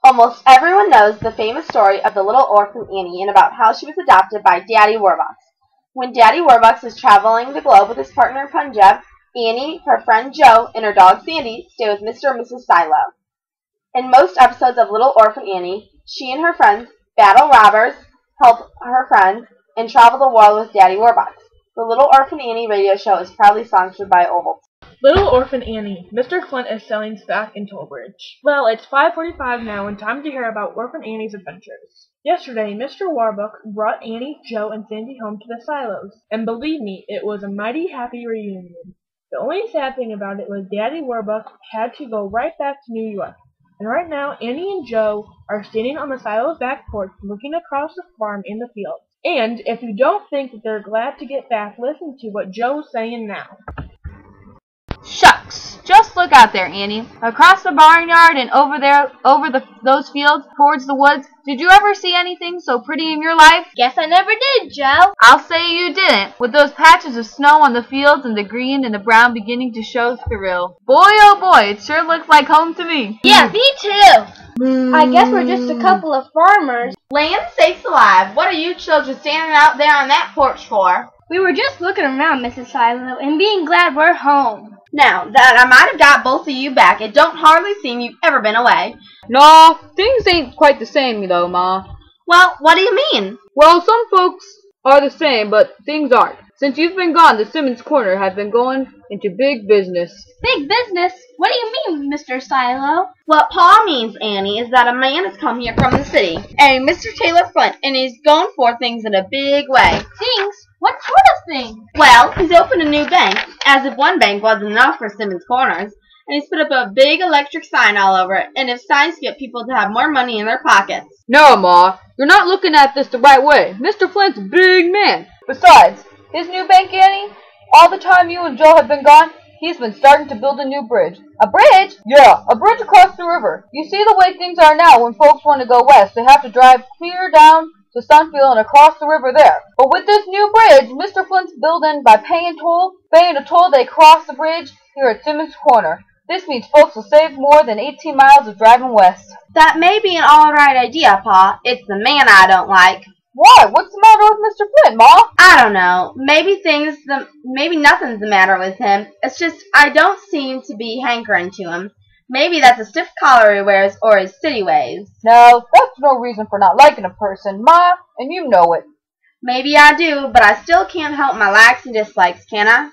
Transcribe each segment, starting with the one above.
Almost everyone knows the famous story of the little orphan Annie and about how she was adopted by Daddy Warbucks. When Daddy Warbucks was traveling the globe with his partner in Punjab, Annie, her friend Joe, and her dog Sandy stay with Mr. and Mrs. Silo. In most episodes of Little Orphan Annie, she and her friends battle robbers, help her friends, and travel the world with Daddy Warbucks. The Little Orphan Annie radio show is proudly sponsored by Oval. Little Orphan Annie, Mr. Flint is selling stock in Tollbridge. Well, it's 5:45 now and time to hear about Orphan Annie's adventures. Yesterday, Mr. Warbuck brought Annie, Joe, and Sandy home to the silos, and believe me, it was a mighty happy reunion. The only sad thing about it was Daddy Warbuck had to go right back to New York. And right now, Annie and Joe are standing on the silo's back porch looking across the farm in the field. And if you don't think that they're glad to get back, listen to what Joe's saying now. Shucks! Just look out there, Annie. Across the barnyard and over those fields towards the woods. Did you ever see anything so pretty in your life? Guess I never did, Joe. I'll say you didn't. With those patches of snow on the fields and the green and the brown beginning to show through. Boy, oh boy, it sure looks like home to me. Yeah, me too. I guess we're just a couple of farmers. Land sakes alive, what are you children standing out there on that porch for? We were just looking around, Mrs. Silo, and being glad we're home. Now, that I might have got both of you back, it don't hardly seem you've ever been away. No, things ain't quite the same, though, Ma. Well, what do you mean? Well, some folks are the same, but things aren't. Since you've been gone, the Simmons Corner has been going into big business. Big business? What do you mean, Mr. Silo? What Pa means, Annie, is that a man has come here from the city, a Mr. Taylor Flint, and he's going for things in a big way. Things? What sort of thing? Well, he's opened a new bank, as if one bank wasn't enough for Simmons Corners, and he's put up a big electric sign all over it, and if signs get people to have more money in their pockets. No, Ma, you're not looking at this the right way. Mr. Flint's a big man. Besides, his new bank, Annie, all the time you and Joe have been gone, he's been starting to build a new bridge. A bridge? Yeah, a bridge across the river. You see the way things are now when folks want to go west. They have to drive clear down to Sunfield and across the river there. But with this new bridge, Mr. Flint's building by paying a toll they cross the bridge here at Simmons Corner. This means folks will save more than 18 miles of driving west. That may be an all-right idea, Pa. It's the man I don't like. Why? What's the matter with Mr. Flint, Ma? I don't know. Maybe nothing's the matter with him. It's just I don't seem to be hankering to him. Maybe that's a stiff collar he wears or his city ways. No, that's no reason for not liking a person, Ma, and you know it. Maybe I do, but I still can't help my likes and dislikes, can I?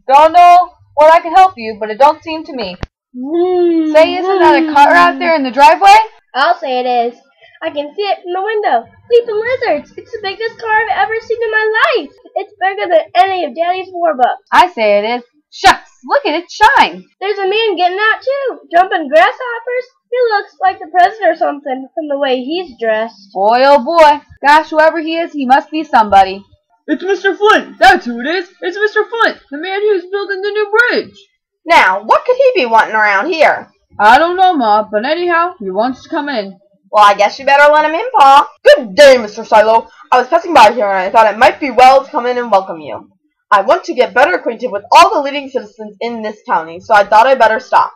Don't know what I can help you, but it don't seem to me. Say, isn't that a car out there in the driveway? I'll say it is. I can see it from the window. Leaping lizards. It's the biggest car I've ever seen in my life. It's bigger than any of Daddy's Warbucks. I say it is. Shucks, look at it shine. There's a man getting out too, jumping grasshoppers. He looks like the president or something from the way he's dressed. Boy, oh boy. Gosh, whoever he is, he must be somebody. It's Mr. Flint. That's who it is. It's Mr. Flint, the man who's building the new bridge. Now, what could he be wanting around here? I don't know, Ma, but anyhow, he wants to come in. Well, I guess you better let him in, Pa. Good day, Mr. Silo. I was passing by here and I thought it might be well to come in and welcome you. I want to get better acquainted with all the leading citizens in this county, so I thought I'd better stop.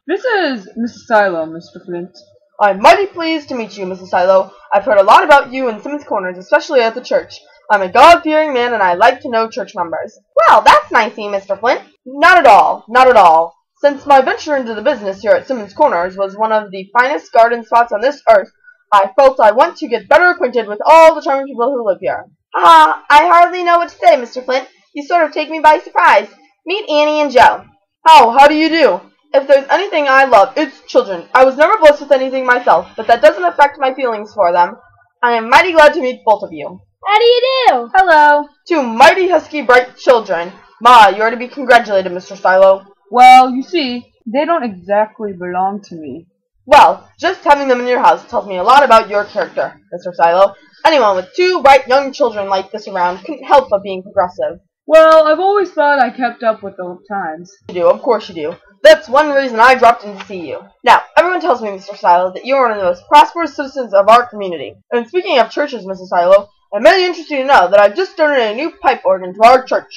This is Mrs. Silo, Mr. Flint. I'm mighty pleased to meet you, Mrs. Silo. I've heard a lot about you in Simmons Corners, especially at the church. I'm a God-fearing man and I like to know church members. Well, that's nice of you, Mr. Flint. Not at all, not at all. Since my venture into the business here at Simmons Corners was one of the finest garden spots on this earth, I felt I want to get better acquainted with all the charming people who live here. I hardly know what to say, Mr. Flint. You sort of take me by surprise. Meet Annie and Joe. How do you do? If there's anything I love, it's children. I was never blessed with anything myself, but that doesn't affect my feelings for them. I am mighty glad to meet both of you. How do you do? Hello. Two mighty husky, bright children. Ma, you are to be congratulated, Mr. Silo. Well, you see, they don't exactly belong to me. Well, just having them in your house tells me a lot about your character, Mr. Silo. Anyone with two bright young children like this around couldn't help but being progressive. Well, I've always thought I kept up with the times. You do, of course you do. That's one reason I dropped in to see you. Now, everyone tells me, Mr. Silo, that you are one of the most prosperous citizens of our community. And speaking of churches, Mrs. Silo, I'm very interested to know that I've just donated a new pipe organ to our church.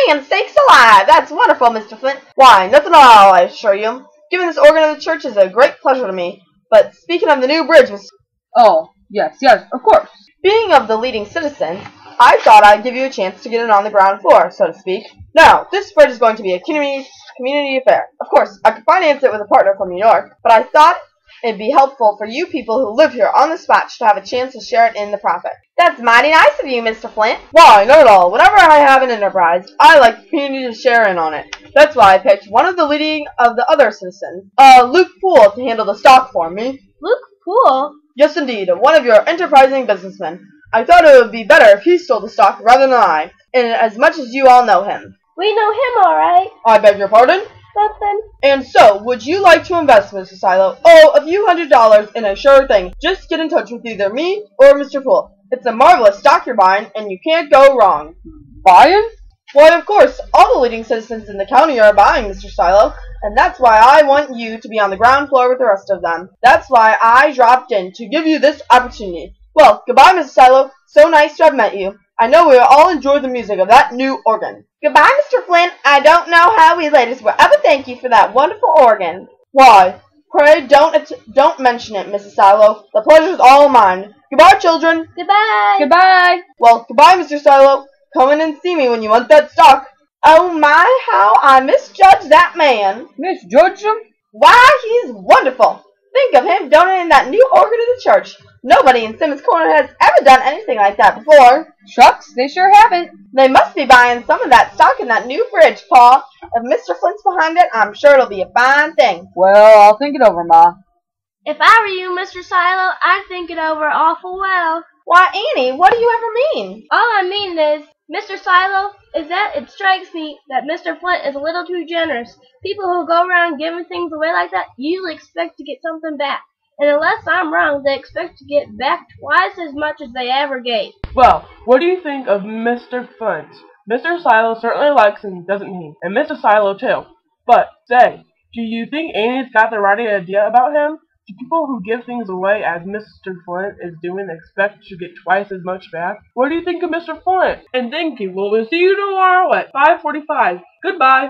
Land sakes alive! That's wonderful, Mr. Flint. Why, nothing at all, I assure you. Giving this organ to the church is a great pleasure to me. But speaking of the new bridge, Oh, yes, of course. being of the leading citizens, I thought I'd give you a chance to get in on the ground floor, so to speak. Now, this bridge is going to be a community affair. Of course, I could finance it with a partner from New York, but I thought it'd be helpful for you people who live here on the spot to have a chance to share it in the profit. That's mighty nice of you, Mr. Flint. Why, not at all. Whenever I have an enterprise, I like the community to share in on it. That's why I picked one of the leading of the other citizens, Luke Poole, to handle the stock for me. Luke Poole? Yes, indeed, one of your enterprising businessmen. I thought it would be better if he stole the stock rather than I, and as much as you all know him. We know him, all right. I beg your pardon? Nothing. And so, would you like to invest, Mr. Silo? Oh, a few $100 in a sure thing. Just get in touch with either me or Mr. Poole. It's a marvelous stock you're buying, and you can't go wrong. Buying? Why, of course, all the leading citizens in the county are buying, Mr. Silo, and that's why I want you to be on the ground floor with the rest of them. That's why I dropped in, to give you this opportunity. Well, goodbye, Mrs. Silo. So nice to have met you. I know we'll all enjoy the music of that new organ. Goodbye, Mr. Flint. I don't know how we ladies will ever thank you for that wonderful organ. Why, pray don't mention it, Mrs. Silo. The pleasure's all mine. Goodbye, children. Goodbye. Goodbye. Well, goodbye, Mr. Silo. Come in and see me when you want that stock. Oh my, how I misjudged that man. Misjudged him? Why, he's wonderful. Think of him donating that new organ to the church. Nobody in Simmons Corner has ever done anything like that before. Shucks, they sure haven't. They must be buying some of that stock in that new bridge, Paul. If Mr. Flint's behind it, I'm sure it'll be a fine thing. Well, I'll think it over, Ma. If I were you, Mr. Silo, I'd think it over awful well. Why, Annie, what do you ever mean? All I mean is, Mr. Silo, is that it strikes me that Mr. Flint is a little too generous. People who go around giving things away like that usually expect to get something back. And unless I'm wrong, they expect to get back twice as much as they ever gave. Well, what do you think of Mr. Flint? Mr. Silo certainly likes him, doesn't he? And Mr. Silo too. But, say, do you think Annie's got the right idea about him? Do people who give things away, as Mr. Flint is doing, expect to get twice as much back? What do you think of Mr. Flint? And thank you. We'll see you tomorrow at 5:45. Goodbye.